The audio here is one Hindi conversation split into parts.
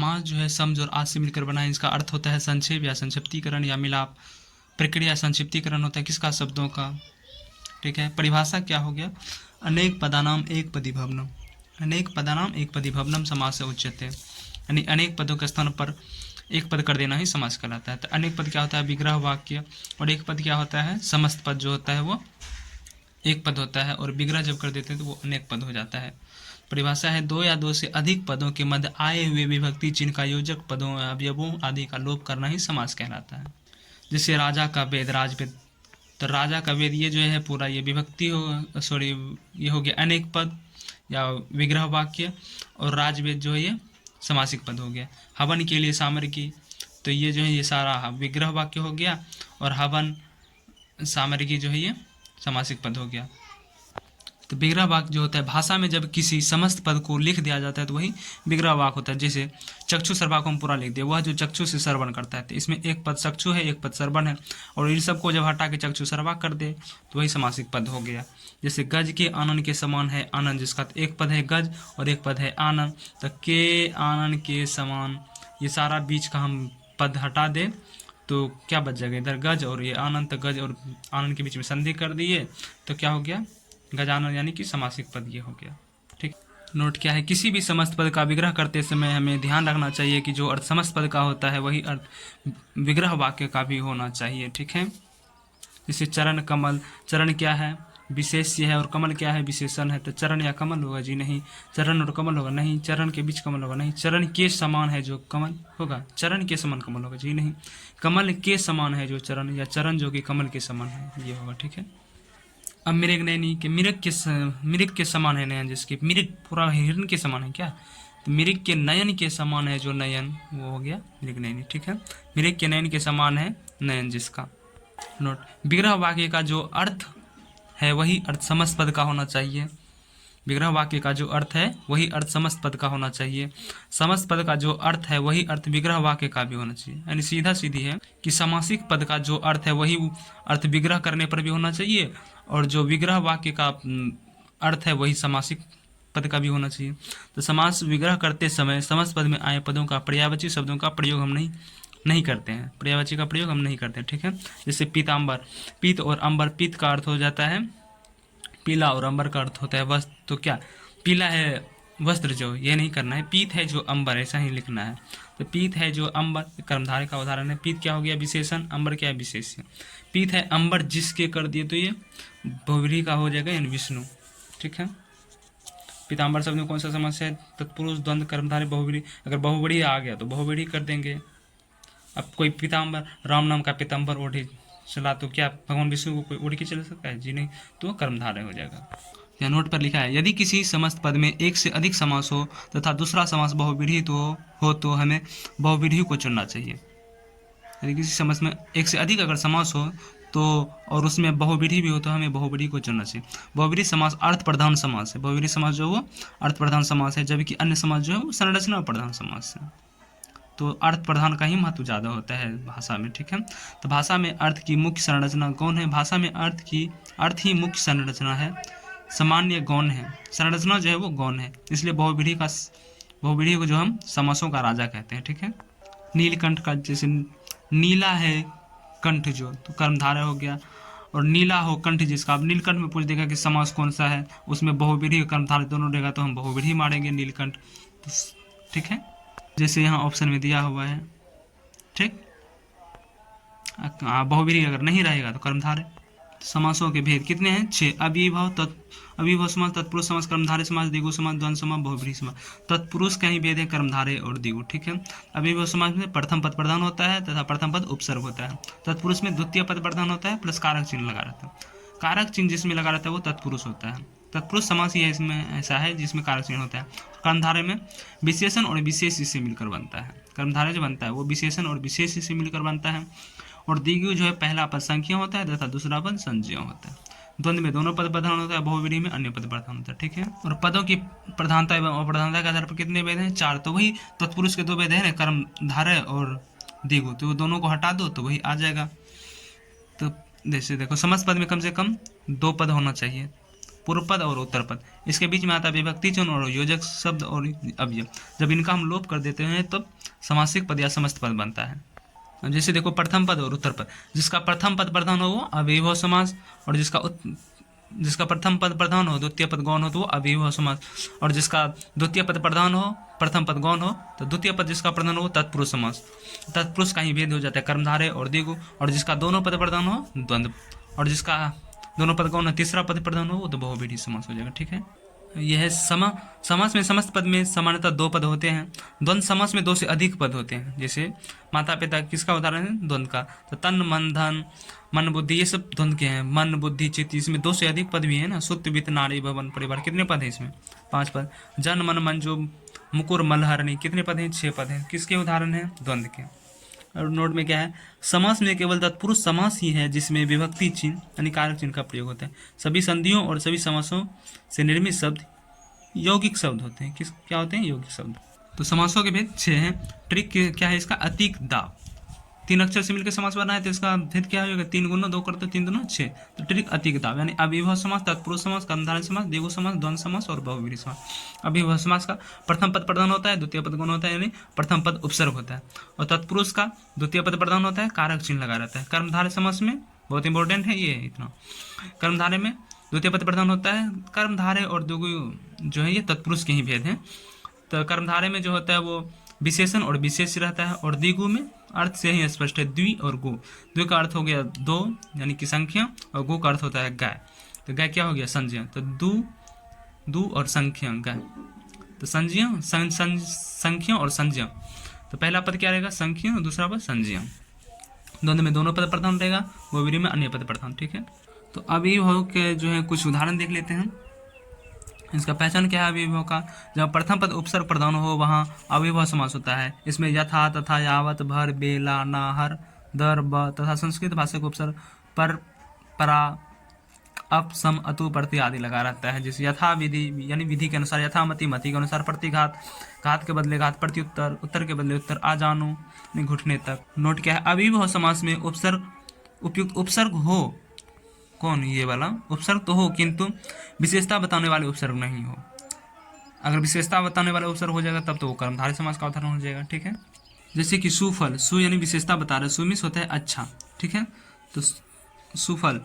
समास जो है समझ और आज से मिलकर बना है, इसका अर्थ होता है संक्षेप या संक्षिप्तीकरण या मिलाप। प्रक्रिया संक्षिप्तीकरण होता है किसका? शब्दों का। ठीक है। परिभाषा क्या हो गया? अनेक पदानाम एक पदी भवनम। अनेक पदानाम एक पदी भवनम समास से उच्यते, यानी अनेक पदों के स्थान पर एक पद कर देना ही समास कहलाता है। तो अनेक पद क्या होता है? विग्रह वाक्य। और एक पद क्या होता है? समस्त पद जो होता है वो एक पद होता है, और विग्रह जब कर देते हैं तो वो अनेक पद हो जाता है। परिभाषा है, दो या दो से अधिक पदों के मध्य आए हुए विभक्ति चिन्ह का योजक पदों अवयवों आदि का लोप करना ही समास कहलाता है। जैसे राजा का वेद, राजवेद। तो राजा का वेद ये जो है पूरा ये विभक्ति हो, सॉरी ये हो गया अनेक पद या विग्रह वाक्य, और राजवेद जो है ये समासिक पद हो गया। हवन के लिए सामरिकी, तो ये जो है ये सारा विग्रह वाक्य हो गया, और हवन सामरिकी जो है ये समासिक पद हो गया। तो विग्रह वाक्य जो होता है भाषा में जब किसी समस्त पद को लिख दिया जाता है तो वही विग्रह वाक्य होता है। जैसे चक्षु सर्वा को हम पूरा लिख दिया, वह जो चक्षु से श्रवण करता है, तो इसमें एक पद चक्षु है, एक पद श्रवण है, और इन सबको जब हटा के चक्षु सर्वा कर दे तो वही समासिक पद हो गया। जैसे गज के आनन के समान है आनंद, जिसका एक पद है गज और एक पद है आनंद, तो के आनन के समान, ये सारा बीच का हम पद हटा दें तो क्या बच जाएगा? इधर गज और ये आनंद, तो गज और आनंद के बीच में संधि कर दिए तो क्या हो गया? गजानन, यानी कि समासिक पद ये हो गया। ठीक। नोट क्या है? किसी भी समस्त पद का विग्रह करते समय हमें ध्यान रखना चाहिए कि जो अर्थ समस्त पद का होता है वही अर्थ विग्रह वाक्य का भी होना चाहिए। ठीक है। जैसे चरण कमल, चरण क्या है? विशेष्य है, और कमल क्या है? विशेषण है। तो चरण या कमल होगा? जी नहीं। चरण और कमल होगा? नहीं। चरण के बीच कमल होगा? नहीं। चरण के समान है जो कमल होगा? चरण के समान कमल होगा? जी नहीं। कमल के समान है जो चरण, या चरण जो कि कमल के समान है, ये होगा। ठीक है। अब मृग नयनी के मृग के समान है नयन, जिसके मृग पूरा हिरण के समान है क्या? तो मृग के नयन के समान है जो नयन, वो हो गया मृग नयनी। ठीक है। मृग के नयन के समान है नयन जिसका। नोट, विग्रह वाक्य का जो अर्थ है वही अर्थ समस्त पद का होना चाहिए। विग्रह वाक्य का जो अर्थ है वही अर्थ समस्त पद का होना चाहिए। समस्त पद का जो अर्थ है वही अर्थ विग्रह वाक्य का भी होना चाहिए। यानी सीधा सीधी है कि समासिक पद का जो अर्थ है वही अर्थ विग्रह करने पर भी होना चाहिए, और जो विग्रह वाक्य का अर्थ है वही समासिक पद का भी होना चाहिए। तो समास विग्रह करते समय समस्त पद में आए पदों का पर्यायवाची शब्दों का प्रयोग हम नहीं करते हैं। पर्यायवाची का प्रयोग हम नहीं करते हैं। ठीक है। जैसे पीताम्बर, पीत और अंबर, पीत का अर्थ हो जाता है पीला और अंबर का अर्थ होता है वस्त्र। तो क्या पीला है वस्त्र जो, ये नहीं करना है। पीत है जो अंबर, ऐसा ही लिखना है। तो पीत है जो अंबर कर्मधारय का उदाहरण है। पीत क्या हो गया? विशेषण। अंबर क्या है? विशेष्य। पीत है अंबर जिसके कर दिए तो ये बहुव्रीहि का हो जाएगा, यानी विष्णु। ठीक है। पीताम्बर शब्द में कौन सा समस्या है? तत्पुरुष द्वंद्व कर्मधारय बहुव्रीहि। अगर बहुव्रीहि आ गया तो बहुव्रीहि कर देंगे। अब कोई पीताम्बर, राम नाम का पीताम्बर ओढ़े चला तो क्या भगवान विष्णु को कोई उड़ के चल सकता है? जी नहीं। तो कर्मधारय हो जाएगा। यह नोट पर लिखा है, यदि किसी समस्त पद में एक से अधिक समास हो तथा दूसरा समास बहुव्रीहि हो तो हमें बहुव्रीहि को चुनना चाहिए। यदि किसी समास में एक से अधिक अगर समास हो तो और उसमें बहुव्रीहि भी हो तो हमें बहुव्रीहि को चुनना चाहिए। बहुव्रीहि समास अर्थ प्रधान समास है। बहुव्रीहि समास जो वो अर्थ प्रधान समास है, जबकि अन्य समास जो है वो संरचना प्रधान समास है। तो अर्थ प्रधान का ही महत्व ज़्यादा होता है भाषा में। ठीक है। तो भाषा में अर्थ की मुख्य संरचना गौण है। भाषा में अर्थ ही मुख्य संरचना है, सामान्य गौण है। संरचना जो है वो गौण है, इसलिए बहुव्रीहि को जो हम समासों का राजा कहते हैं। ठीक है। नीलकंठ का, जैसे नीला है कंठ जो, तो कर्मधारय हो गया। और नीला हो कंठ जिसका, अब नीलकंठ में पूछ देगा कि समास कौन सा है, उसमें बहुव्रीहि कर्मधारय दोनों रहेगा तो हम बहुव्रीहि मारेंगे नीलकंठ। ठीक है। जैसे यहाँ ऑप्शन में दिया हुआ है। ठीक। बहुव्रीहि अगर नहीं रहेगा तो कर्मधारय। समासों के भेद कितने हैं? 6। अविभव समास, तत्पुरुष समास, कर्मधारय समास, द्विगु समास, द्वंद्व समास, बहुव्रीहि समास। तत्पुरुष का ही भेद है कर्मधारय और द्विगु। ठीक है। अविभव समास में प्रथम पद प्रधान होता है तथा प्रथम पद उपसर्ग होता है। तत्पुरुष में द्वितीय पद प्रधान होता है प्लस कारक चिन्ह लगा रहता है। कारक चिन्ह जिसमें लगा रहता है वो तत्पुरुष होता है। तत्पुरुष समास ही है इसमें ऐसा है जिसमें कारक चिन्ह होता है। कर्मधारय में विशेषण और विशेष से मिलकर बनता है। कर्मधारय जो बनता है वो विशेषण और विशेष से मिलकर बनता है। और द्विगु जो है पहला पद संख्या होता है तथा दूसरा पद संज्ञा होता है। द्वंद्व में दोनों पद प्रधान होता है, बहुव्रीहि में अन्य पद प्रधान होता है। ठीक है। और पदों की प्रधानता एवं अप्रधानता के आधार पर कितने भेद हैं? 4। तो वही तत्पुरुष के 2 भेद हैं, कर्मधारय और द्विगु, तो दोनों को हटा दो तो वही आ जाएगा। तो जैसे देखो समस्त पद में कम से कम 2 पद होना चाहिए, पूर्व पद और उत्तर पद, इसके बीच में आता है विभक्ति चिन्ह और योजक शब्द और अवयव। जब इनका हम लोप कर देते हैं तब समासिक पद या समस्त पद बनता है। जैसे देखो प्रथम पद और उत्तर पद, जिसका प्रथम पद प्रधान हो वो अव्ययभाव समास, और जिसका प्रथम पद प्रधान हो द्वितीय पद गौण हो तो वो अव्ययभाव समास, और जिसका द्वितीय पद प्रधान हो प्रथम पद गौण हो तो द्वितीय पद जिसका प्रधान हो तत्पुरुष समास। तत्पुरुष का ही भेद हो जाता है कर्मधारय और द्विगु, और जिसका दोनों पद प्रधान हो द्वंद्व, और जिसका दोनों पद गौण तीसरा पद प्रधान हो वो तो बहुव्रीहि समास हो जाएगा। ठीक है, यह है समास में समस्त पद में सामान्यतः दो पद होते हैं। द्वंद्व समास में दो से अधिक पद होते हैं। जैसे माता पिता किसका उदाहरण है? द्वंद्व का। तो तन मन धन मन बुद्धि ये सब द्वंद्व के हैं। मन बुद्धि चित्त इसमें दो से अधिक पद भी है ना। सुत वित्त नारी भवन परिवार कितने पद है इसमें? 5 पद। जन मन मंजू मुकुर मलहरणी कितने पद हैं? 6 पद हैं। किसके उदाहरण है? द्वंद्व के। और नोट में क्या है? समास में केवल तत्पुरुष समास ही है जिसमें विभक्ति चिन्ह यानी कारक चिन्ह का प्रयोग होता है। सभी संधियों और सभी समासों से निर्मित शब्द यौगिक शब्द होते हैं। क्या होते हैं? यौगिक शब्द। तो समासों के भेद 6 हैं। ट्रिक क्या है इसका? अतिक दाव। 3 अक्षर से मिलकर समास बना है तो इसका भेद क्या होगा? 3 गुना 2 करते 3 दूना 6। तो ट्रिक अतिक दाव यानी अव्ययभाव समास, तत्पुरुष समास, कर्मधारय समास, द्विगु समास, द्वंद्व समास और बहुव्रीहि समास। अव्ययभाव समास का प्रथम पद प्रधान होता है, द्वितीय पद गौण होता है यानी प्रथम पद उपसर्ग होता है, और तत्पुरुष का द्वितीय पद प्रधान होता है, कारक चिन्ह लगा रहता है। कर्मधारय समास में बहुत इंपॉर्टेंट है ये इतना। कर्मधारय में द्वितीय पद प्रधान होता है। कर्मधारय और द्विगु जो है ये तत्पुरुष के ही भेद हैं। तो कर्मधारय में जो होता है वो विशेषण और विशेष रहता है, और द्विगु में अर्थ से ही स्पष्ट है द्वि और गु। द्वि का अर्थ हो गया 2 यानी कि संख्या, और गु का अर्थ होता है गाय। तो गाय क्या हो गया? संज्ञा। तो दु और संख्या गाय। तो संख्या और संज्ञा। तो पहला पद क्या रहेगा? संख्या, और दूसरा पद संज्ञा। द्वंद्व में दोनों पद प्रधान रहेगा, बहुव्रीहि में अन्य पद प्रधान। ठीक है, तो अव्ययभाव के जो है कुछ उदाहरण देख लेते हैं। इसका पहचान क्या है अव्ययभाव का? जब प्रथम पद उपसर्ग प्रधान हो वहाँ अव्ययभाव समास होता है। इसमें यथा, तथा, यावत, भर, बेला, नाहर, दर, ब तथा संस्कृत भाषा के उपसर्ग पर, परा, अप, सम, अतु, प्रति आदि लगा रहता है। जैसे यथा विधि यानी विधि के अनुसार, यथामति मति के अनुसार, प्रतिघात घात के बदले घात, प्रत्युत्तर उत्तर के बदले उत्तर, आ जानो यानी घुटने तक। नोट क्या है? अव्ययभाव समास में उपयुक्त उपसर्ग हो, कौन? ये वाला उपसर्ग तो हो किंतु विशेषता बताने वाले उपसर्ग नहीं हो। अगर विशेषता बताने वाला उपसर्ग हो जाएगा तब तो वो कर्मधारय समास का उदाहरण हो जाएगा। ठीक है, जैसे कि सुफल, सु यानी विशेषता बता रहे, सुमिस होता है अच्छा। ठीक है, तो सुफल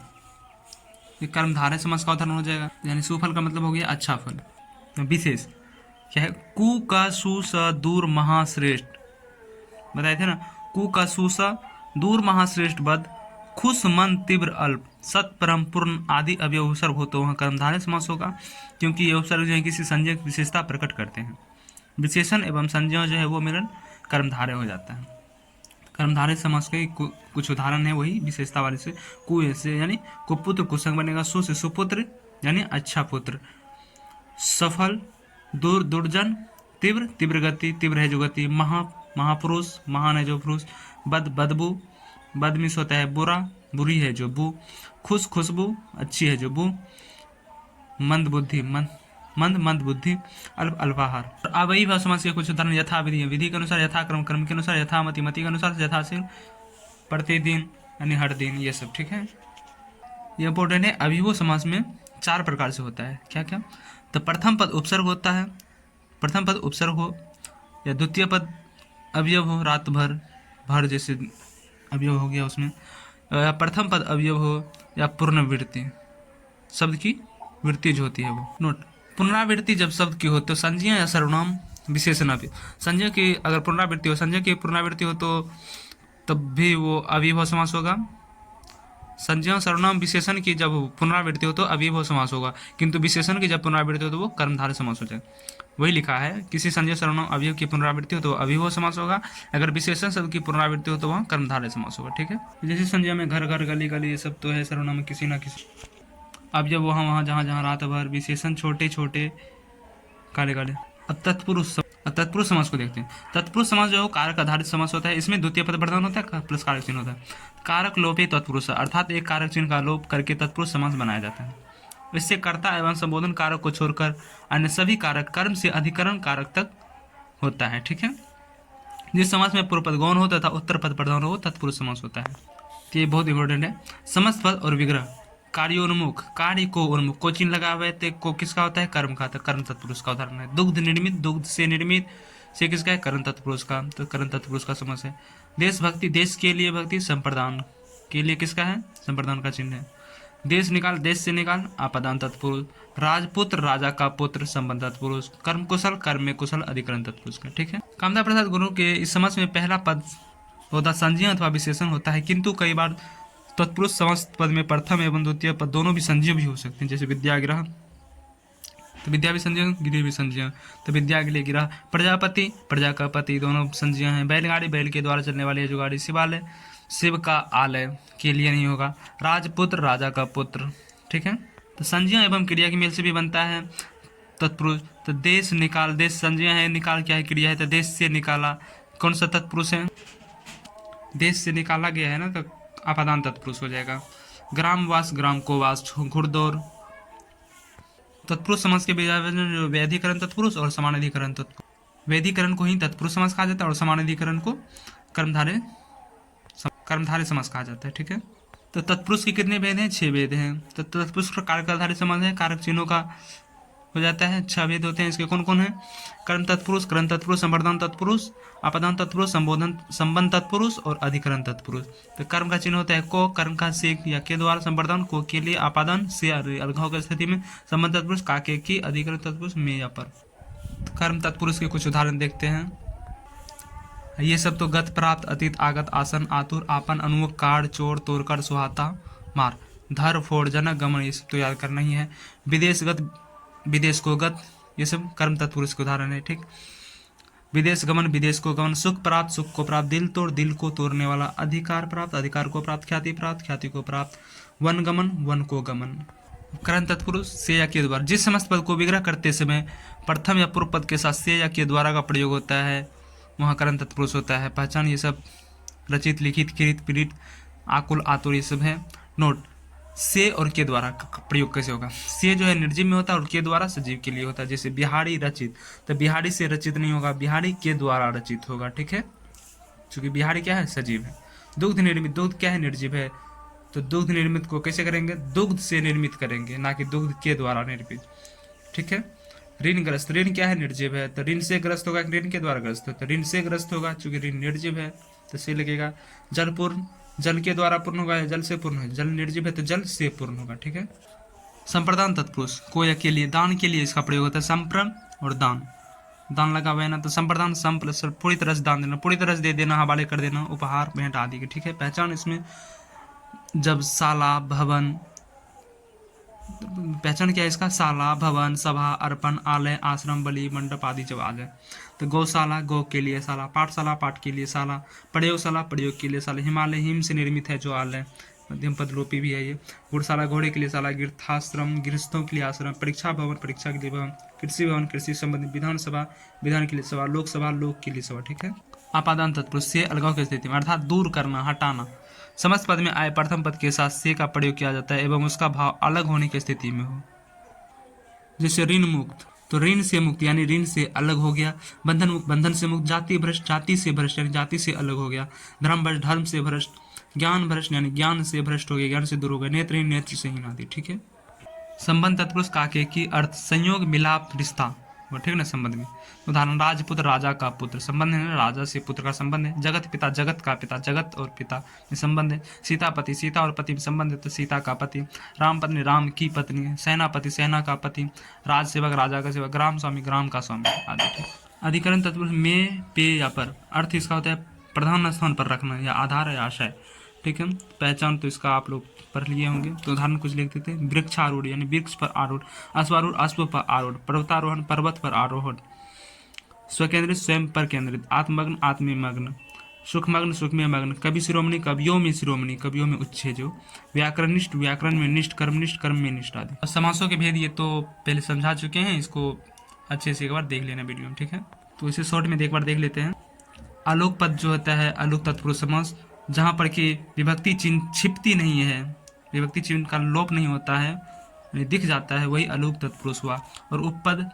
ये कर्मधारय समास का उदाहरण हो जाएगा, यानी सुफल का मतलब हो गया अच्छा फल। विशेष क्या है? कु का सु स दूर महाश्रेष्ठ बताए थे ना। कु का सु स दूर महाश्रेष्ठ बद, खुश मन तीव्र अल्प, सत परम पूर्ण आदि अव्यय उपसर्ग हो तो वहाँ कर्मधारय समास होगा, क्योंकि ये उपसर्ग जो है किसी संज्ञा की विशेषता प्रकट करते हैं। विशेषण एवं संज्ञा जो है वो मिलन कर्मधारय हो जाता है। कर्मधारय समास के कुछ उदाहरण है वही विशेषता वाले से। कु से यानी कुपुत्र कुसंग बनेगा, सु से सुपुत्र यानी अच्छा पुत्र, सफल दूर दुर्जन, तीव्र तीव्र गति तीव्र है जो गति, महापुरुष महान है जो पुरुष, बद बदबू बदमिस होता है बुरा बुरी है जो बू, खुश खुशबू अच्छी है जो बू, मंद बुद्धि मंद बुद्धि, अल्प अल्पाहार। अव्ययभाव समास के कुछ उदाहरण यथा विधि, विधि के अनुसार, यथाक्रम क्रम के अनुसार, यथामति मति के अनुसार, यथाशील प्रतिदिन यानी हर दिन, ये सब। ठीक है, ये इंपॉर्टेंट है। अव्ययभाव समास में 4 प्रकार से होता है। क्या क्या? तो प्रथम पद उपसर्ग होता है, प्रथम पद उपसर्ग हो, या द्वितीय पद अवयव हो, रात भर भर जैसे अवयव हो गया उसमें, या प्रथम पद अवयव हो, या पुनरावृत्ति शब्द की वृत्ति जो होती है वो। नोट, पुनरावृत्ति जब शब्द की हो तो संज्ञा या सर्वनाम विशेषण संज्ञा की अगर पुनरावृत्ति हो, संज्ञा की पुनरावृत्ति हो तो तब भी वो अव्ययभाव समास होगा। संज्ञा सर्वनाम विशेषण की जब पुनरावृत्ति हो तो अव्ययभाव समास होगा, किंतु विशेषण की जब पुनरावृत्ति हो तो वो कर्मधारय समास हो जाएगा। वही लिखा है, किसी संज्ञा सर्वनाम अवयव की पुनरावृत्ति हो तो अव्ययभाव समास होगा, अगर विशेषण शब्द की पुनरावृत्ति हो तो वहाँ कर्मधारय समास होगा। ठीक है, जैसे संज्ञा में घर घर गली गली ये सब तो है, सर्वनाम में किसी ना किसी अवयव वहाँ वहाँ जहाँ जहाँ रात भर, विशेषण छोटे छोटे काले काले। अब तत्पुरुष समास को देखते हैं। तत्पुरुष समास जो है कारक आधारित समास होता है। इसमें द्वितीय पद प्रधान होता है प्लस कारक चिन्ह होता है। कारक लोपे तत्पुरुष, अर्थात एक कारक चिन्ह का लोप करके तत्पुरुष समास बनाया जाता है। इससे कर्ता एवं संबोधन कारक को छोड़कर अन्य सभी कारक कर्म से अधिकरण कारक तक होता है। ठीक है, जिस समास में पूर्व पद गौण हो तथा उत्तर पद प्रधान हो तत्पुरुष समास होता है। तो ये बहुत इंपॉर्टेंट है। समस्त पद और विग्रह कार्योन्मुख, कार्य को उन्मुख, को चिन्ह लगा हुआ है तो को किसका होता है, कर्म का, तो कर्म तत्पुरुष का उदाहरण है। दुग्ध निर्मित, दुग्ध से निर्मित, से किसका है, कर्म तत्पुरुष का, तो कर्म तत्पुरुष का समास है। देशभक्ति, देश के लिए भक्ति, संप्रदान के लिए किसका है, संप्रदान का चिन्ह है। देश निकाल, देश से निकाल, आपादान तत्पुरुष। राजपुत्र, राजा का पुत्र, संबंध तत्पुरुष। कर्म कुशल, कर्म में कुशल, अधिकरण तत्पुरुष का, ठीक है। कामदा प्रसाद गुरु के इस समास में पहला पद होता संज्ञा अथवा विशेषण होता है, किंतु कई बार तत्पुरुष समस्त पद में प्रथम एवं द्वितीय पद दोनों भी संज्ञा भी हो सकते हैं, जैसे विद्याग्रह, तो विद्या भी संज्ञा, गिरी भी संज्ञा, तो विद्या के लिए गिरह। प्रजापति, प्रजा का पति, दोनों संज्ञा हैं। बैलगाड़ी, बैल के द्वारा चलने वाली जो गाड़ी। शिवालय, शिव का आलय के लिए नहीं होगा। राजपुत्र, राजा का पुत्र, ठीक है। तो संज्ञा एवं क्रिया की मेल से भी बनता है तत्पुरुष। तो देश निकाल, देश संज्ञा है, निकाल क्या है, क्रिया है, तो देश से निकाला कौन सा तत्पुरुष है, देश से निकाला गया है ना, तो आपादान तत्पुरुष हो जाएगा। ग्रामवास, ग्राम को वास, घुड़दौड़। तत्पुरुष समास के वैधिकरण तत्पुरुष और समानाधिकरण तत्पुरुष। वैधिकरण को ही तत्पुरुष समास कहा जाता है और समानाधिकरण को कर्मधारय समास कहा जाता है, ठीक है। तो तत्पुरुष के कितने भेद हैं, 6 भेद हैं। तो तत्पुरुष का कारक समास है, कारक चिन्हों का हो जाता है, 6 भेद होते हैं। इसके कौन कौन है, कर्म तत्पुरुष, कर्म तत्पुरुष, संप्रदान तत्पुरुष, आपादान तत्पुरुष, संबोधन संबंध तत्पुरुष और अधिकरण तत्पुरुष। तो कर्म का चिन्ह होता है को, कर्म का से या के द्वारा, संप्रदान को के लिए, आपादान से अलगाव की स्थिति में, संबंध तत्पुरुष का के की, अधिकरण तत्पुरुष में या पर। तो कर्म तत्पुरुष के कुछ उदाहरण देखते हैं। ये सब तो गत, प्राप्त, अतीत, आगत, आसन, आतुर, आपन, अनुमुख, काढ़, चोर, तोड़कर, सुहाता, मार, धर, फोड़, जनक, गमन, ये सब तो याद करना ही है। विदेशगत, विदेश को गत, ये सब कर्म तत्पुरुष के उदाहरण है, ठीक। विदेश गमन, विदेश को गमन। सुख प्राप्त, सुख को प्राप्त। दिल तोड़, दिल को तोड़ने वाला। अधिकार प्राप्त, अधिकार को प्राप्त। ख्याति प्राप्त, ख्याति को प्राप्त। वन गमन, वन को गमन। कर्म तत्पुरुष से या के द्वारा, जिस समस्त पद को विग्रह करते समय प्रथम या पूर्व पद के साथ से या के द्वारा का प्रयोग होता है वहाँ कर्म तत्पुरुष होता है। पहचान, ये सब रचित, लिखित, किरित, पीड़ित, आकुल, आतुर, ये सब है। नोट, से और के द्वारा का प्रयोग कैसे होगा। से जो है निर्जीव में होता है और के द्वारा सजीव के लिए होता है। जैसे बिहारी रचित, तो बिहारी से रचित नहीं होगा, बिहारी के द्वारा रचित होगा, ठीक है, क्योंकि बिहारी क्या है, सजीव है। दुग्ध निर्मित, दुग्ध क्या है, निर्जीव है, तो दुग्ध निर्मित को कैसे करेंगे, दुग्ध से निर्मित करेंगे, ना कि दुग्ध के द्वारा निर्मित, ठीक है। ऋण ग्रस्त, ऋण क्या है, निर्जीव है, तो ऋण से ग्रस्त होगा, ऋण के द्वारा ग्रस्त हो, तो ऋण से ग्रस्त होगा, चूंकि ऋण निर्जीव है तो से लगेगा। जलपूर्ण, जल के द्वारा पूर्ण होगा, जल से पूर्ण है, जल निर्जीव है तो जल से पूर्ण होगा, ठीक है। संप्रदान तत्पुरुष को या के लिए, दान के लिए इसका प्रयोग होता है। संप्रम और दान, दान लगा हुआ है ना, तो संप्रदान, सम प्लस पूरी तरह से दान देना, पूरी तरह से दे देना, हवाले कर देना, उपहार, भेंट आदि के, ठीक है। पहचान, इसमें जब शाला, भवन, पहचान क्या है इसका, शाला, भवन, सभा, अर्पण, आलय, आश्रम, बलि, मंडप आदि जब आ जाए। तो गौशाला, गौ के लिए शाला। पाठशाला, पाठ के लिए शाला। प्रयोगशाला, प्रयोग के लिए शाला। हिमालय, हिम से निर्मित है जो आलय, मध्यम पद लोपी भी है ये। घुड़शाला, घोड़े के लिए शाला। गृहस्थाश्रम, गृहस्थों के लिए आश्रम। परीक्षा भवन, परीक्षा के लिए भवन। कृषि भवन, कृषि संबंधित। विधानसभा, विधान के लिए सभा। लोकसभा, लोक के लिए सभा, ठीक है। आपादान तत्पुरुष से अलगाव की स्थिति में, अर्थात दूर करना, हटाना। समस्त पद में आए प्रथम पद के साथ से का प्रयोग किया जाता है एवं उसका भाव अलग होने की स्थिति में हो। जैसे ऋण मुक्त, तो ऋण से मुक्त यानी ऋण से अलग हो गया। बंधन मुक्त, बंधन से मुक्त। जाति भ्रष्ट, जाति से भ्रष्ट यानी जाति से अलग हो गया। धर्म भ्रष्ट, धर्म से भ्रष्ट। ज्ञान भ्रष्ट यानी ज्ञान से भ्रष्ट हो गया, ज्ञान से दूर हो गया। नेत्रहीन, नेत्र से हीन आदि, ठीक है। संबंध तत्पुरुष काके की अर्थ संयोग, मिलाप, रिश्ता, वो ठीक ना। संबंध में उदाहरण, राजपुत्र, राजा का पुत्र, संबंध है, राजा से पुत्र का संबंध है। जगत पिता, जगत का पिता, जगत और पिता में संबंध है। सीतापति, सीता और पति में संबंध है, तो सीता का पति। राम पत्नी, राम की पत्नी है। सेनापति, सेना का पति। राज सेवक, राजा का सेवक। ग्राम स्वामी, ग्राम का स्वामी आदि। अधिकरण तत्पुरुष में, पे या पर, अर्थ इसका होता है प्रधान स्थान पर रखना या आधार या आशय, ठीक है। पहचान तो इसका आप लोग पढ़ लिए होंगे, तो उदाहरण कुछ लिख देते हैं। वृक्षारूढ़ यानी वृक्ष पर आरूढ़। अश्वारूढ़, अश्व पर आरूढ़। पर्वतारोहण, पर्वत पर आरोहण। स्वकेंद्रित, स्वयं पर केंद्रित। आत्मग्न, आत्मीमग्न। सुखमग्न, सुख में मग्न। कवि शिरोमणि, कवियों में शिरोमणि, कवियों में उच्च जो। व्याकरणनिष्ठ, व्याकरण में निष्ठ। कर्मनिष्ठ, कर्म में निष्ठ आदि। समासों के भेद ये तो पहले समझा चुके हैं, इसको अच्छे से एक बार देख लेना वीडियो में, ठीक है। तो इसे शॉर्ट में एक बार देख लेते हैं। आलोक पद जो होता है, आलोक तत्पुरुष समास, जहाँ पर कि विभक्ति चिन्ह छिपती नहीं है, विभक्ति चिन्ह का लोप नहीं होता है, दिख जाता है, वही आलोक तत्पुरुष हुआ। और उपपद,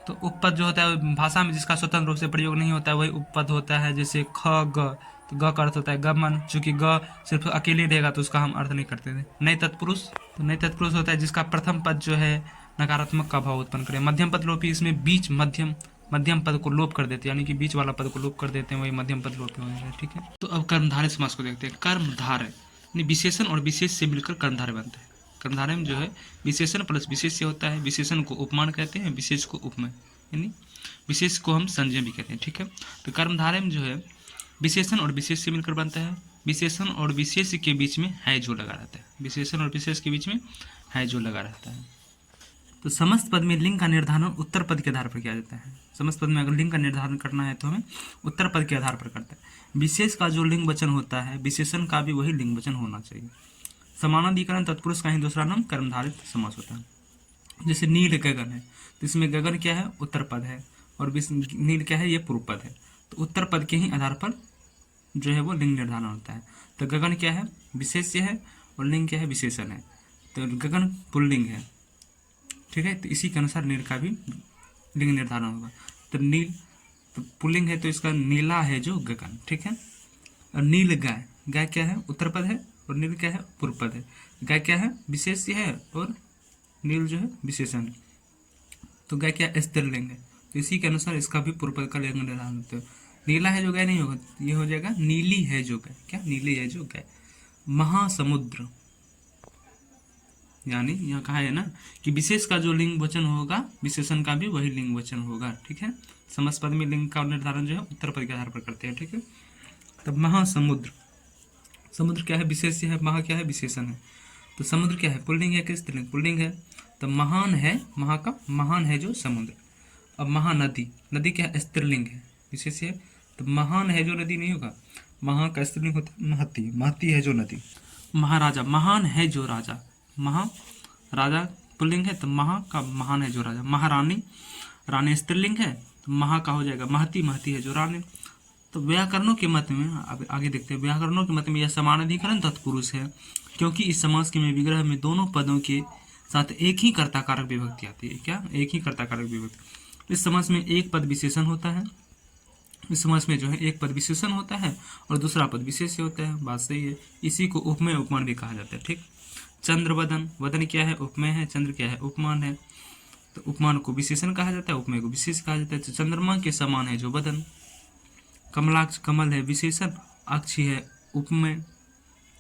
तो उपपद जो होता है भाषा में जिसका स्वतंत्र रूप से प्रयोग नहीं होता है वही उपपद होता है। जैसे ख, ग, तो ग का अर्थ होता है गमन, चूंकि ग सिर्फ अकेले रहेगा तो उसका हम अर्थ नहीं करते थे। नए तत्पुरुष, तो नए तत्पुरुष होता है जिसका प्रथम पद जो है नकारात्मक का भाव उत्पन्न करे। मध्यम पद लोपी, इसमें बीच मध्यम पद को लोप कर देते हैं, यानी कि बीच वाला पद को लोप कर देते हैं, वही मध्यम पद लोपी हो जाता है। ठीक है, तो अब कर्मधारय समास को देखते हैं। कर्मधारय यानी विशेषण और विशेष से मिलकर कर्मधारय बनता है। कर्मधारय में जो है विशेषण प्लस विशेष्य होता है। विशेषण को उपमान कहते हैं, विशेष को उपमेय, यानी विशेष को हम संजय भी कहते हैं। ठीक है, तो कर्मधारय में जो है विशेषण और विशेष से मिलकर बनता है। विशेषण और विशेष के बीच में है जो लगा रहता है। विशेषण और विशेष के बीच में है जो लगा रहता है। तो समस्त पद में लिंग का निर्धारण उत्तर पद के आधार पर किया जाता है। समस्त पद में अगर लिंग का निर्धारण करना है तो हमें उत्तर पद के आधार पर करता है। विशेष का जो लिंग वचन होता है, विशेषण का भी वही लिंग वचन होना चाहिए। समानाधिकरण तत्पुरुष का ही दूसरा नाम कर्मधारित समास होता है। जैसे नील गगन है, तो इसमें गगन क्या है, उत्तर पद है, और नील क्या है, ये पूर्व पद है। तो उत्तर पद के ही आधार पर जो है वो लिंग निर्धारण होता है। तो गगन क्या है, विशेष्य है, और लिंग क्या है, विशेषण है। तो गगन पुल्लिंग है। ठीक है, तो इसी के अनुसार नील का भी लिंग निर्धारण होगा। तो नील तो पुल्लिंग है, तो इसका नीला है जो गगन। ठीक है, और नील गाय, गाय क्या है, उत्तर पद है, और नील क्या है, पूर्व पद है। गाय क्या है, विशेष्य है, और नील जो है विशेषण है। तो गाय क्या है, स्त्रीलिंग है, तो इसी के अनुसार इसका भी पूर्व पद का लिंग निर्धारण होता है। नीला है जो गाय नहीं होगा, ये हो जाएगा नीली है जो गाय। क्या, नीली है जो गाय। महासमुद्र, यानी यहाँ कहा है ना कि विशेष का जो लिंग वचन होगा, विशेषण का भी वही लिंग वचन होगा। ठीक है, समस्त पद में लिंग का निर्धारण जो है उत्तर पद के आधार पर करते हैं। ठीक है, तब महासमुद्र, समुद्र क्या है, विशेष्य है, महा क्या है, विशेषण है। तो समुद्र क्या है, पुल्लिंग है कि स्त्रीलिंग, पुल्लिंग है। तो महान है, महा का महान है जो समुद्र। अब महानदी, नदी क्या है, स्त्रीलिंग है, विशेष्य है। तो महान है जो नदी नहीं होगा, महा का स्त्रीलिंग होता है महती, महती है जो नदी। महाराजा, महान है जो राजा, महा राजा पुल्लिंग है, तो महा का महान है जो राजा। महारानी, रानी स्त्रीलिंग है, तो महा का हो जाएगा महती, महती है जो रानी। तो व्याकरणों के मत में, अब आगे देखते हैं, व्याकरणों के मत में यह समानाधिकरण तत्पुरुष है, क्योंकि इस समास के में विग्रह में दोनों पदों के साथ एक ही कर्ता कारक विभक्ति आती है। क्या, एक ही कर्ता कारक विभक्ति। इस समास में एक पद विशेषण होता है, इस समास में जो है एक पद विशेषण होता है और दूसरा पद विशेष्य होता है। बात सही है, इसी को उपमेय उपमान भी कहा जाता है। ठीक, चंद्रवदन, वदन क्या है, उपमेय है, चंद्र क्या है, उपमान है। तो उपमान को विशेषण कहा जाता है, उपमेय को विशेष कहा जाता है। तो चंद्रमा के समान है जो वदन। कमलाक्ष, कमल है विशेषण, अक्षी है उपमेय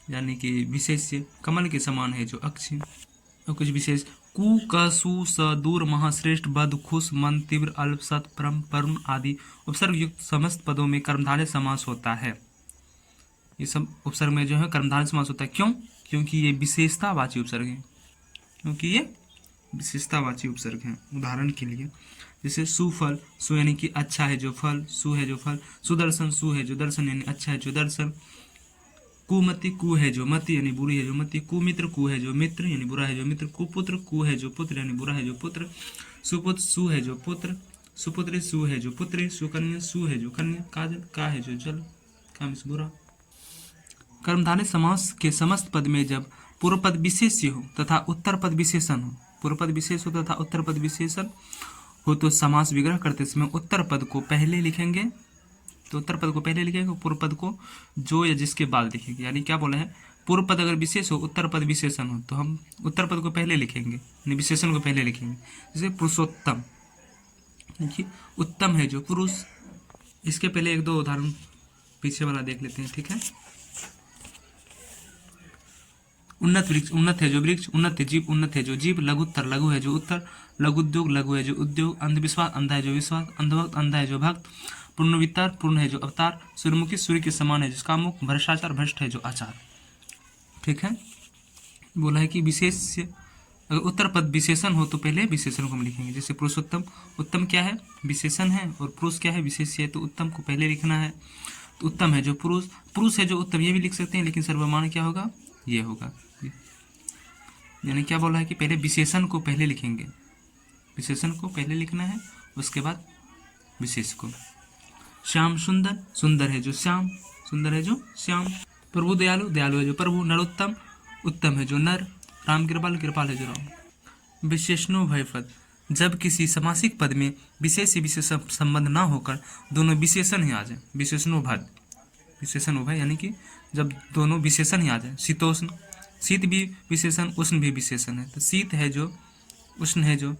यानी कि विशेष्य। कमल के समान है जो अक्षी। और कुछ विशेष, कु क सु स दूर महाश्रेष्ठ बद खुश मन तीव्र अल्प सत परम परुण आदि उपसर्ग युक्त समस्त पदों में कर्मधारय समास होता है। ये सब उपसर्ग में जो है कर्मधारय समास होता है। क्यों, क्योंकि ये विशेषतावाची उपसर्ग है, क्योंकि ये विशेषतावाची उपसर्ग हैं। उदाहरण के लिए जैसे सुफल, सु यानी कि अच्छा है जो फल, सु है जो फल। सुदर्शन, सु है जो दर्शन यानी अच्छा है जो दर्शन। कुमति, कु है जो मति यानी बुरी है जो मति। कुमित्र, कु है जो मित्र यानी बुरा है जो मित्र। कुपुत्र, कु है जो पुत्र यानी बुरा है जो पुत्र। सुपुत्र, सु है जो पुत्र। सुपुत्री, सु है जो पुत्री। सुकन्या, सु है जो कन्या। काजल, का है जो जल, काम से बुरा। कर्मधारय समास के समस्त पद में जब पूर्व पद विशेष्य हो तथा उत्तर पद विशेषण हो, पूर्व पद विशेष हो तथा उत्तर पद विशेषण हो, तो समास विग्रह करते समय उत्तर पद को पहले लिखेंगे, तो उत्तर पद को पहले लिखेंगे, पूर्व पद को जो या जिसके बाद लिखेंगे। यानी क्या बोले हैं, पूर्व पद अगर विशेष हो, उत्तर पद विशेषण हो, तो हम उत्तर पद को पहले लिखेंगे, यानी विशेषण को पहले लिखेंगे। जैसे पुरुषोत्तम, देखिए उत्तम है जो पुरुष। इसके पहले एक दो उदाहरण पीछे वाला देख लेते हैं। ठीक है, उन्नत वृक्ष, उन्नत है जो वृक्ष। उन्नत है जीव, उन्नत है जो जीव। लघुत्तर, लघु है जो उत्तर। लघु उद्योग, लघु है जो उद्योग। अंधविश्वास, अंधा है जो विश्वास। अंधभक्त, अंधा है जो भक्त। पूर्णवितार, पूर्ण है जो अवतार। सूर्यमुखी, सूर्य के समान है जिसका मुख। भ्रष्टाचार, भ्रष्ट है जो आचार। ठीक है, बोला है कि विशेष अगर उत्तर पद विशेषण हो तो पहले विशेषण को हम लिखेंगे। जैसे पुरुषोत्तम, उत्तम क्या है, विशेषण है, और पुरुष क्या है, विशेष्य है, तो उत्तम को पहले लिखना है। तो उत्तम है जो पुरुष, पुरुष है जो उत्तम, ये भी लिख सकते हैं, लेकिन सर्वमान्य क्या होगा, ये होगा। यानी क्या बोला है कि पहले विशेषण को पहले लिखेंगे, विशेषण को पहले लिखना है, उसके बाद विशेष को। श्याम सुंदर, सुंदर है जो श्याम, सुंदर है जो श्याम। प्रभु दयालु, दयालु है जो प्रभु। नरोत्तम, उत्तम है जो नर। राम कृपाल, कृपाल है जो राम। विशेषणो भयपद, जब किसी समासिक पद में विशेष से विशेष संबंध ना होकर दोनों विशेषण ही आ जाए। विशेषणो भद, विशेषण उभय यानी कि जब दोनों विशेषण ही आ जाए। शीतोष्ण, शीत भी विशेषण, उष्ण भी विशेषण है। तो शीत है जो, उष्ण है जो,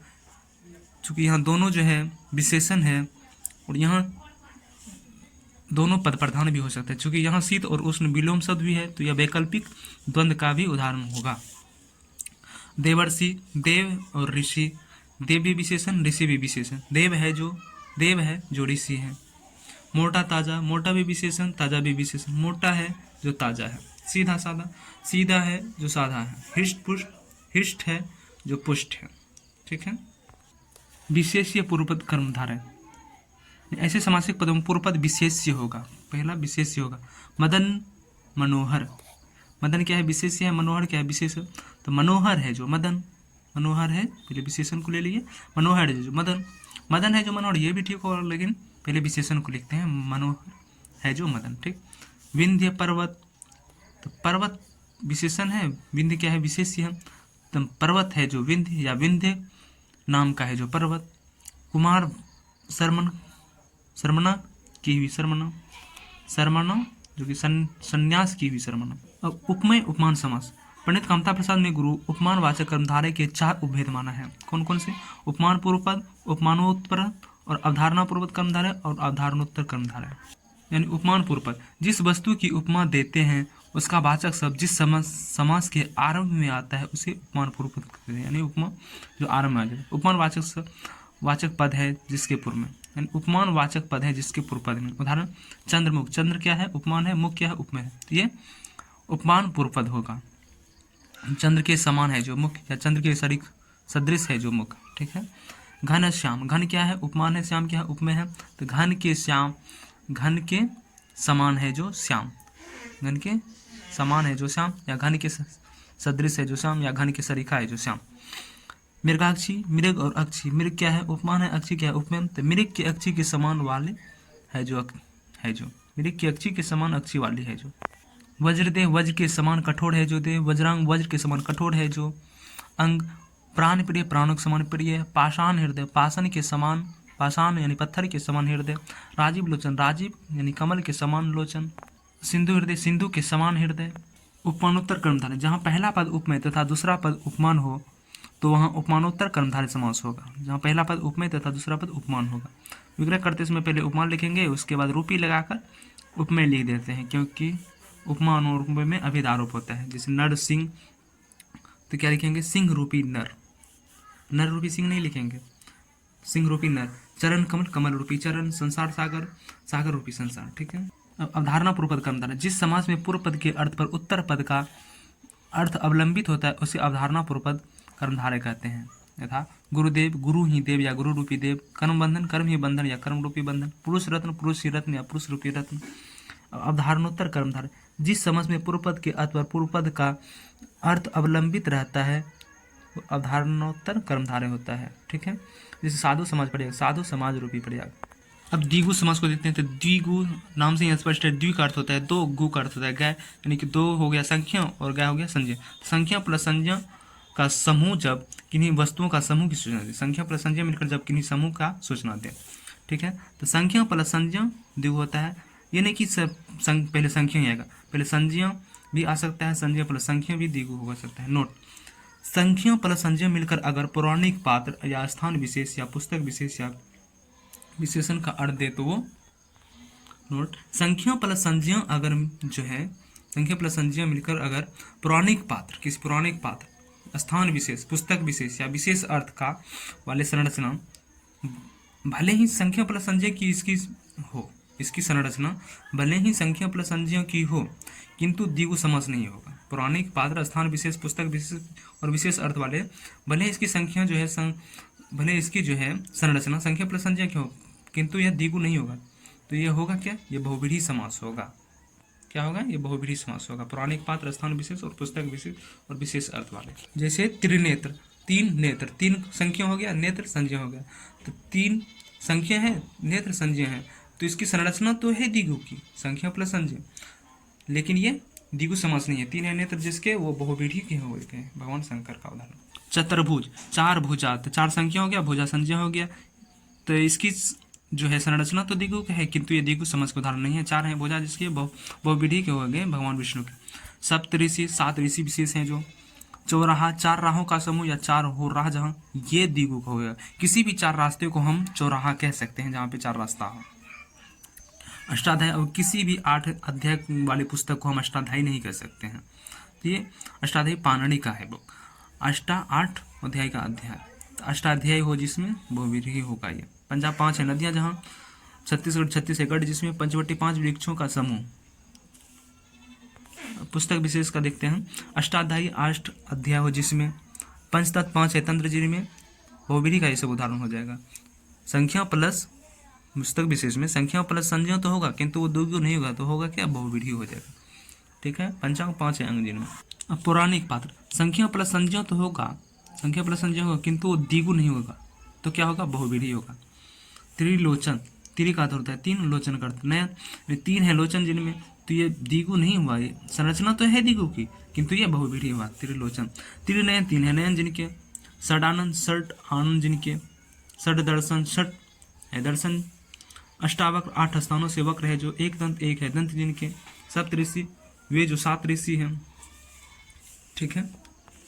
चूंकि यहाँ दोनों जो है विशेषण है और यहाँ दोनों पद प्रधान भी हो सकते हैं। चूंकि यहाँ शीत और उष्ण विलोम शब्द भी है तो यह वैकल्पिक द्वंद्व का भी उदाहरण होगा। देवर्षि, देव और ऋषि, देव भी विशेषण, ऋषि भी विशेषण। देव है जो ऋषि है। मोटा ताजा, मोटा भी विशेषण, ताजा भी विशेषण। मोटा है जो ताजा है। सीधा सादा, सीधा है जो साधा है। हृष्ट पुष्ट, हृष्ट है जो पुष्ट है। ठीक है। विशेष्य पूर्वपद कर्मधारय, ऐसे समासिक पदों में पूर्वपद विशेष्य होगा। पहला विशेष्य होगा। मदन, मनोहर। मदन क्या है? विशेष्य है। मनोहर क्या है? विशेष। तो मनोहर है जो मदन, मनोहर है, पहले विशेषण को ले लिए। मनोहर है जो मदन, मदन है जो मनोहर, ये भी ठीक होगा, लेकिन पहले विशेषण को लिखते हैं। मनोहर है जो मदन। ठीक। विंध्य पर्वत, तो पर्वत विशेषण है, विंध्य क्या है? विशेष्य है। तो पर्वत है जो विंध्य या विंध्य नाम का है जो पर्वत। कुमार, शर्मन, शर्मना की हुई शर्मना, शर्मना जो कि संन्यास की हुई शर्मना। अब उपमेय उपमान समास। पंडित कामता प्रसाद ने गुरु उपमान वाचक कर्मधारय के 4 उपभेद माना है। कौन कौन से? उपमान पूर्व पद, उपमानोत्तर और अवधारणा पूर्वक कर्मधारय और अवधारणोत्तर कर्मधारय। यानी उपमान पूर्व पद, जिस वस्तु की उपमा देते हैं उसका वाचक शब्द जिस समास के आरंभ में आता है उसे उपमान पूर्व पद कहते हैं। यानी उपमा जो आरंभ में आ जाए। उपमान वाचक पद है जिसके पूर्व में, यानी उपमान वाचक पद है जिसके पूर्व पद में। उदाहरण चंद्रमुख, चंद्र क्या है? उपमान है। मुख क्या है? उपमेय है। तो ये उपमान पूर्व पद होगा। चंद्र के समान है जो मुख, या चंद्र के सदृश है जो मुख। ठीक है। घन श्याम, घन क्या है? उपमान है। श्याम क्या है? उपमेय है। तो घन के श्याम, घन के समान है जो श्याम, घन के समान है जो श्याम, या घन के सदृश है जो श्याम, या घन के सरीखा है जो श्याम। मृगाक्षी, मृग और अक्षी, मृग क्या है? उपमान है। अक्षी क्या है? उपमेय। तो मृग के अक्षी के समान वाले है जो मृग की अक्षी के समान अक्षी वाली है जो। वज्रदेह, वज्र के समान कठोर है जो देह। वज्रांग, वज्र के समान कठोर है जो अंग। प्राण प्रिय, प्राणों के समान प्रिय। पाषाण हृदय, पाषाण के समान, पाषाण यानी पत्थर के समान हृदय। राजीव लोचन, राजीव यानी कमल के समान लोचन। सिंधु हृदय, सिंधु के समान हृदय। उपमानोत्तर कर्मधारय, जहाँ पहला पद उपमेय तथा दूसरा पद उपमान हो तो वहाँ उपमानोत्तर कर्मधारय समास होगा। जहाँ पहला पद उपमेय तथा दूसरा पद उपमान होगा। विग्रह करते समय पहले उपमान लिखेंगे, उसके बाद रूपी लगाकर उपमेय लिख देते हैं, क्योंकि उपमान और उपमेय में अभेद आरोप होता है। जैसे नर सिंह, तो क्या लिखेंगे? सिंह रूपी नर, नर रूपी सिंह नहीं लिखेंगे, सिंह रूपी नर। चरण कमल, कमल रूपी चरण। संसार सागर, सागर रूपी संसार। ठीक है। अवधारणा पूर्व पद कर्मधारय, जिस समास में पूर्व पद के अर्थ पर उत्तर पद का अर्थ अवलंबित होता है उसे अवधारणा पूर्व पद कर्मधारय कहते हैं। यथा गुरुदेव, गुरु ही देव या गुरु रूपी देव। कर्म बंधन, कर्म ही बंधन या कर्म रूपी बंधन। पुरुष रत्न, पुरुष ही रत्न या पुरुष रूपी रत्न। अवधारणोत्तर कर्मधारय, जिस समास में पूर्व पद के अर्थ पर पूर्व पद का अर्थ अवलंबित रहता है वो अवधारणोत्तर कर्मधारय होता है। ठीक है। जैसे साधु समाज प्रयोग, साधु समाज रूपी प्रयोग। अब द्विगु समास को देखते हैं। तो द्विगु नाम से ही स्पष्ट है। द्वि का अर्थ होता है दो, गु का अर्थ होता है गाय, यानी कि दो हो गया संख्या और गाय हो गया संज्ञा। संख्या प्लस संज्ञा का समूह जब किन्हीं वस्तुओं का समूह की सूचना दे, संख्या प्लस संज्ञा मिलकर जब किन्हीं समूह का सूचना दे। ठीक है। तो संख्या प्लस संज्ञा द्विगु होता है। ये नहीं कि पहले संख्या ही आएगा, पहले संज्ञा भी आ सकता है, संज्ञा प्लस संख्या भी द्विगु हो सकता है। नोट, संख्या प्लस संज्ञा मिलकर अगर पौराणिक पात्र या स्थान विशेष या पुस्तक विशेष या विशेषण का अर्थ दे तो वो, नोट, संख्या प्लस संज्ञा अगर जो है, संख्या प्लस संज्ञा मिलकर अगर पौराणिक पात्र, किसी पौराणिक पात्र, स्थान विशेष, पुस्तक विशेष या विशेष अर्थ का वाले संरचना, भले ही संख्या प्लस संज्ञा की इसकी हो, इसकी संरचना भले ही संख्या प्लस संज्ञा की हो किंतु द्विगु समास नहीं होगा। पौराणिक पात्र, स्थान विशेष, पुस्तक विशेष और विशेष अर्थ वाले, भले इसकी संख्या जो है भले इसकी जो है संरचना संख्या प्लस संज्ञा की हो किंतु यह द्विगु नहीं होगा। तो यह होगा क्या? ये बहुव्रीहि समास होगा। क्या होगा? ये बहुव्रीहि समास होगा। पौराणिक पात्र, स्थान विशेष और पुस्तक विशेष और विशेष अर्थ वाले। जैसे त्रिनेत्र, तीन नेत्र, तीन संख्या हो गया, नेत्र संज्ञा हो गया। तो तीन संख्या है, नेत्र संज्ञा है, तो इसकी संरचना तो है द्विगु की, संख्या प्लस संज्ञा, लेकिन ये द्विगु समास नहीं है। तीन है नेत्र जिसके, वो बहुव्रीहि के हो गए, भगवान शंकर का उदाहरण। चतुर्भुज, चार भुजा, तो चार संख्या हो गया, भुजा संज्ञा हो गया, तो इसकी जो है संरचना तो द्विगु है, किंतु ये द्विगु समास के उदाहरण नहीं है। 4 हैं भुजा जिसके बहुविधि के हो गए भगवान विष्णु के। सप्त ऋषि 7 ऋषि विशेष हैं। जो चौराहा 4 राहों का समूह या 4 हो राह जहाँ, ये द्विगु का होगा। किसी भी 4 रास्ते को हम चौराहा कह सकते हैं जहाँ पे 4 रास्ता हो। अष्टाध्यायी, और किसी भी 8 अध्याय वाली पुस्तक को हम अष्टाध्यायी नहीं कह सकते हैं। तो ये अष्टाध्यायी पाणिनि का है बुक। 8 अध्याय का अध्याय, अष्टाध्यायी हो जिसमें बहुविधि होगा ये। पंजाब 5 है नदियाँ जहाँ, छत्तीसगढ़ 36 है गढ़ जिसमें, पंचवटी 5 वृक्षों का समूह। पुस्तक विशेष का देखते हैं। अष्टाध्यायी 8 अध्याय हो जिसमें, पंचतत्व 5 है तंत्र जिनमें, बहुविधि का ये सब उदाहरण हो जाएगा। संख्या प्लस पुस्तक विशेष में संख्या प्लस संज्ञा तो होगा, किंतु वो द्विगु नहीं होगा, तो होगा क्या, बहुविधि हो जाएगा। ठीक है, पंचांग 5 है अंग जिनमें। अब पौराणिक पात्र, संख्या प्लस संज्ञा तो होगा, संख्या प्लस संज्ञा होगा, किंतु वो द्विगु नहीं होगा, तो क्या होगा, बहुविधि होगा। त्रिलोचन, त्रि का अर्थ होता है 3, लोचन का अर्थ नयन, 3 है लोचन जिनमें, तो ये द्विगु नहीं हुआ, ये संरचना तो है द्विगु की, किंतु ये बहुविधि हुआ। त्रिलोचन, त्रिनयन 3 है नयन जिनके, षडानंद 6 आनंद जिनके, षड दर्शन 6 है दर्शन, अष्टावक्र 8 स्थानों से वक्र है जो, एक दंत 1 है दंत जिनके, सप्त ऋषि वे जो 7 ऋषि हैं। ठीक है,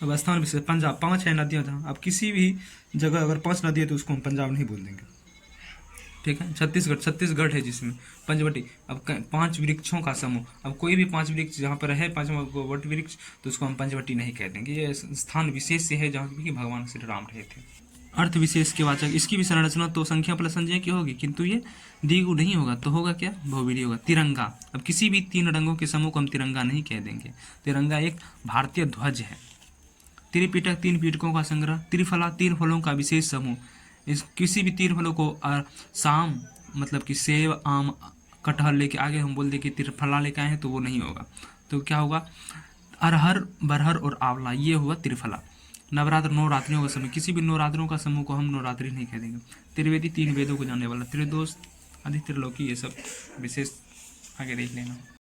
अब स्थान विशेष, पंजाब 5 है नदियाँ जहाँ, अब किसी भी जगह अगर 5 नदी है तो उसको हम पंजाब नहीं बोल देंगे। ठीक है, छत्तीसगढ़ है जिसमें, पंचवटी, अब 5 वृक्षों का समूह, अब कोई भी 5 वृक्ष जहाँ पर है 5 वट वृक्ष, तो उसको हम पंचवटी नहीं कह देंगे। ये स्थान विशेष से है जहाँ भी भगवान श्री राम रहे थे। अर्थ विशेष के वाचक, इसकी भी संरचना तो संख्या प्लस संज्ञा की होगी, किंतु ये द्विगु नहीं होगा, तो होगा क्या, बहुविधि होगा। तिरंगा, अब किसी भी 3 रंगों के समूह को हम तिरंगा नहीं कह देंगे। तिरंगा एक भारतीय ध्वज है। त्रिपिटक 3 पिटकों का संग्रह। त्रिफला 3 फलों का विशेष समूह। इस किसी भी 3 फलों को शाम मतलब कि सेब आम कटहल लेके आगे हम बोल दें कि त्रिफला लेके आए हैं, तो वो नहीं होगा, तो क्या होगा, अरहर बरहर और आंवला, ये हुआ त्रिफला। नवरात्र 9 रात्रियों का समय, किसी भी 9 रात्रियों का समूह को हम नवरात्रि नहीं कह देंगे। त्रिवेदी 3 वेदों को जानने वाला। त्रिदोष आदि त्रिलोकी, ये सब विशेष आगे देख लेना।